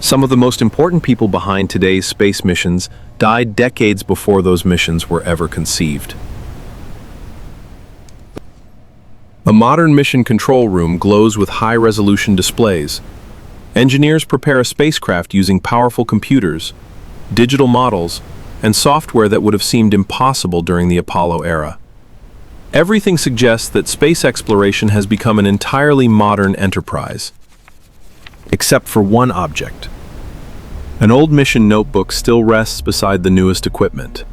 Some of the most important people behind today's space missions died decades before those missions were ever conceived. A modern mission control room glows with high-resolution displays. Engineers prepare a spacecraft using powerful computers, digital models, and software that would have seemed impossible during the Apollo era. Everything suggests that space exploration has become an entirely modern enterprise, except for one object. An old mission notebook still rests beside the newest equipment.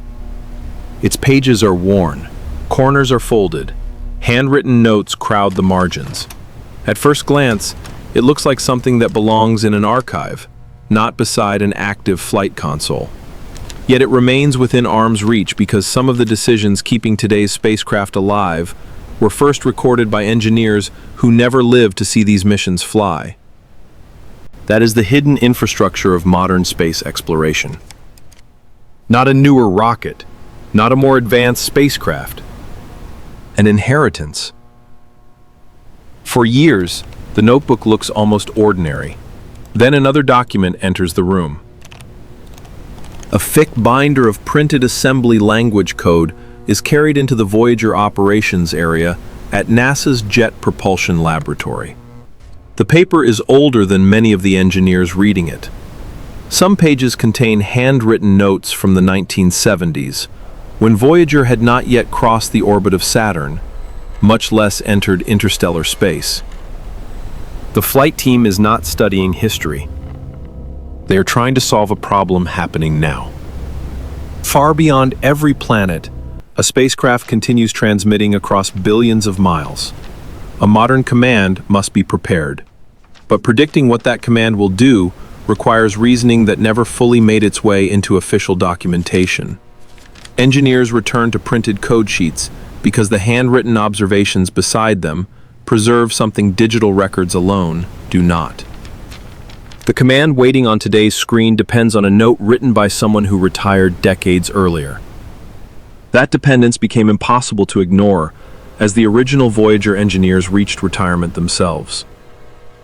Its pages are worn, corners are folded, handwritten notes crowd the margins. At first glance, it looks like something that belongs in an archive, not beside an active flight console. Yet it remains within arm's reach because some of the decisions keeping today's spacecraft alive were first recorded by engineers who never lived to see these missions fly. That is the hidden infrastructure of modern space exploration. Not a newer rocket, not a more advanced spacecraft. An inheritance. For years, the notebook looks almost ordinary. Then another document enters the room. A thick binder of printed assembly language code is carried into the Voyager operations area at NASA's Jet Propulsion Laboratory. The paper is older than many of the engineers reading it. Some pages contain handwritten notes from the 1970s, when Voyager had not yet crossed the orbit of Saturn, much less entered interstellar space. The flight team is not studying history. They are trying to solve a problem happening now. Far beyond every planet, a spacecraft continues transmitting across billions of miles. A modern command must be prepared. But predicting what that command will do requires reasoning that never fully made its way into official documentation. Engineers return to printed code sheets because the handwritten observations beside them preserve something digital records alone do not. The command waiting on today's screen depends on a note written by someone who retired decades earlier. That dependence became impossible to ignore as the original Voyager engineers reached retirement themselves.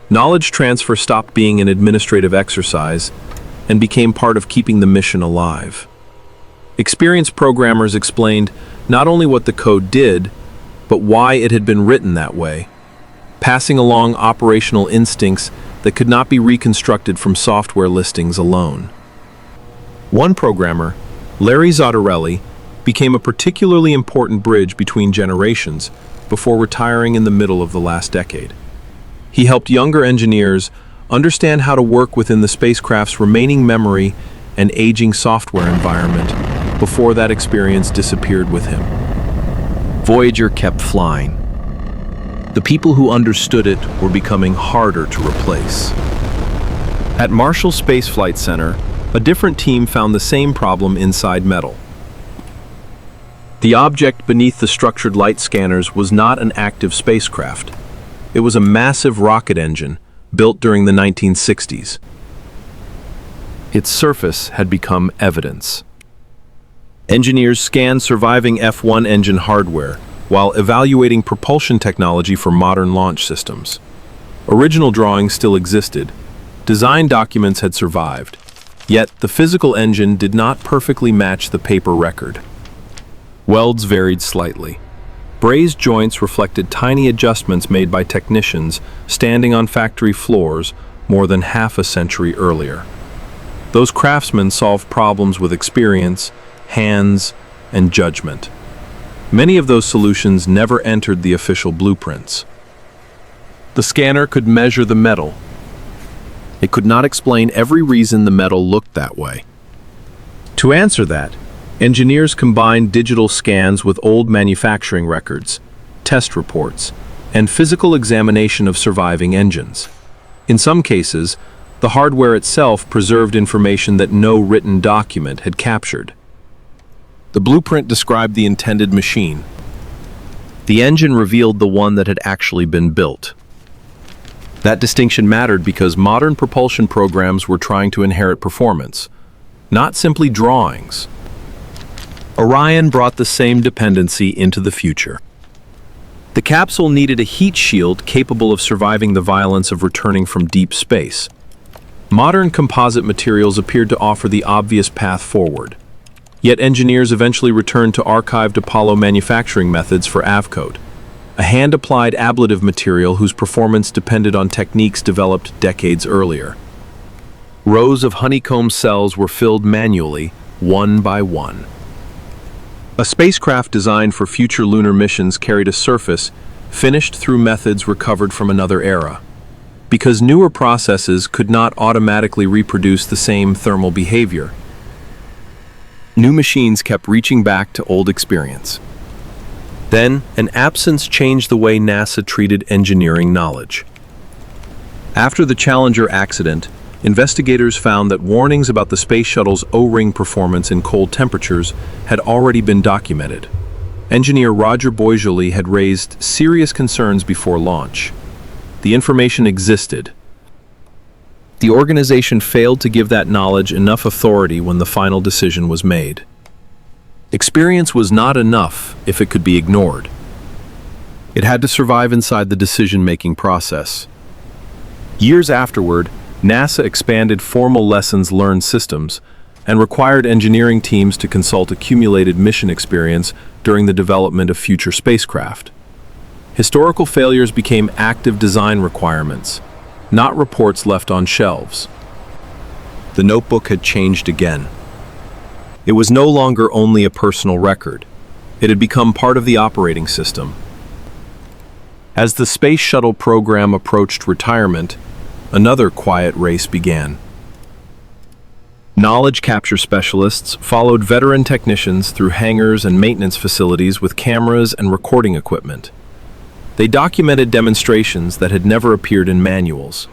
Knowledge transfer stopped being an administrative exercise and became part of keeping the mission alive. Experienced programmers explained not only what the code did, but why it had been written that way, passing along operational instincts that could not be reconstructed from software listings alone. One programmer, Larry Zottarelli, became a particularly important bridge between generations before retiring in the middle of the last decade. He helped younger engineers understand how to work within the spacecraft's remaining memory and aging software environment before that experience disappeared with him. Voyager kept flying. The people who understood it were becoming harder to replace. At Marshall Space Flight Center, a different team found the same problem inside metal. The object beneath the structured light scanners was not an active spacecraft. It was a massive rocket engine built during the 1960s. Its surface had become evidence. Engineers scanned surviving F-1 engine hardware while evaluating propulsion technology for modern launch systems. Original drawings still existed. Design documents had survived. Yet the physical engine did not perfectly match the paper record. Welds varied slightly. Brazed joints reflected tiny adjustments made by technicians standing on factory floors more than half a century earlier. Those craftsmen solved problems with experience, hands, and judgment. Many of those solutions never entered the official blueprints. The scanner could measure the metal. It could not explain every reason the metal looked that way. To answer that, engineers combined digital scans with old manufacturing records, test reports, and physical examination of surviving engines. In some cases, the hardware itself preserved information that no written document had captured. The blueprint described the intended machine. The engine revealed the one that had actually been built. That distinction mattered because modern propulsion programs were trying to inherit performance, not simply drawings. Orion brought the same dependency into the future. The capsule needed a heat shield capable of surviving the violence of returning from deep space. Modern composite materials appeared to offer the obvious path forward. Yet engineers eventually returned to archived Apollo manufacturing methods for Avcoat, a hand-applied ablative material whose performance depended on techniques developed decades earlier. Rows of honeycomb cells were filled manually, one by one. A spacecraft designed for future lunar missions carried a surface finished through methods recovered from another era, because newer processes could not automatically reproduce the same thermal behavior. New machines kept reaching back to old experience. Then, an absence changed the way NASA treated engineering knowledge. After the Challenger accident, investigators found that warnings about the Space Shuttle's O-ring performance in cold temperatures had already been documented. Engineer Roger Boisjoli had raised serious concerns before launch. The information existed. The organization failed to give that knowledge enough authority when the final decision was made. Experience was not enough if it could be ignored. It had to survive inside the decision-making process. Years afterward, NASA expanded formal lessons learned systems and required engineering teams to consult accumulated mission experience during the development of future spacecraft. Historical failures became active design requirements, not reports left on shelves. The notebook had changed again. It was no longer only a personal record. It had become part of the operating system. As the Space Shuttle program approached retirement, another quiet race began. Knowledge capture specialists followed veteran technicians through hangars and maintenance facilities with cameras and recording equipment. They documented demonstrations that had never appeared in manuals.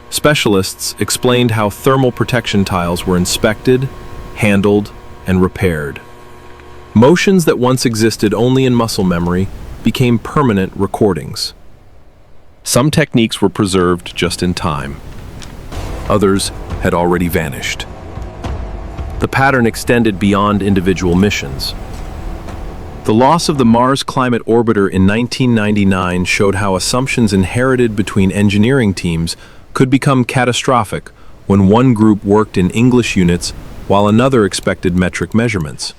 Specialists explained how thermal protection tiles were inspected, handled, and repaired. Motions that once existed only in muscle memory became permanent recordings. Some techniques were preserved just in time. Others had already vanished. The pattern extended beyond individual missions. The loss of the Mars Climate Orbiter in 1999 showed how assumptions inherited between engineering teams could become catastrophic when one group worked in English units while another expected metric measurements.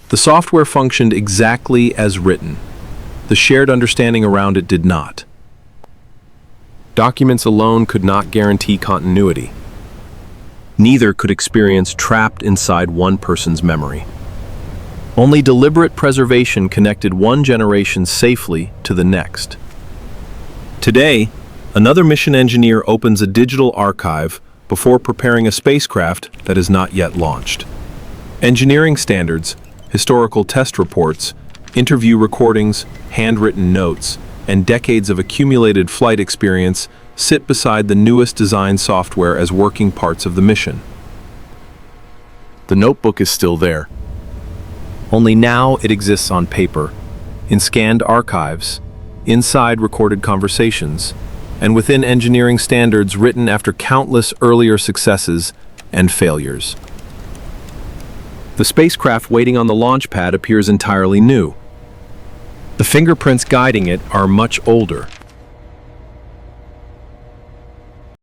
The software functioned exactly as written. The shared understanding around it did not. Documents alone could not guarantee continuity. Neither could experience trapped inside one person's memory. Only deliberate preservation connected one generation safely to the next. Today, another mission engineer opens a digital archive before preparing a spacecraft that is not yet launched. Engineering standards, historical test reports, interview recordings, handwritten notes, and decades of accumulated flight experience sit beside the newest design software as working parts of the mission. The notebook is still there. Only now it exists on paper, in scanned archives, inside recorded conversations, and within engineering standards written after countless earlier successes and failures. The spacecraft waiting on the launch pad appears entirely new. The fingerprints guiding it are much older.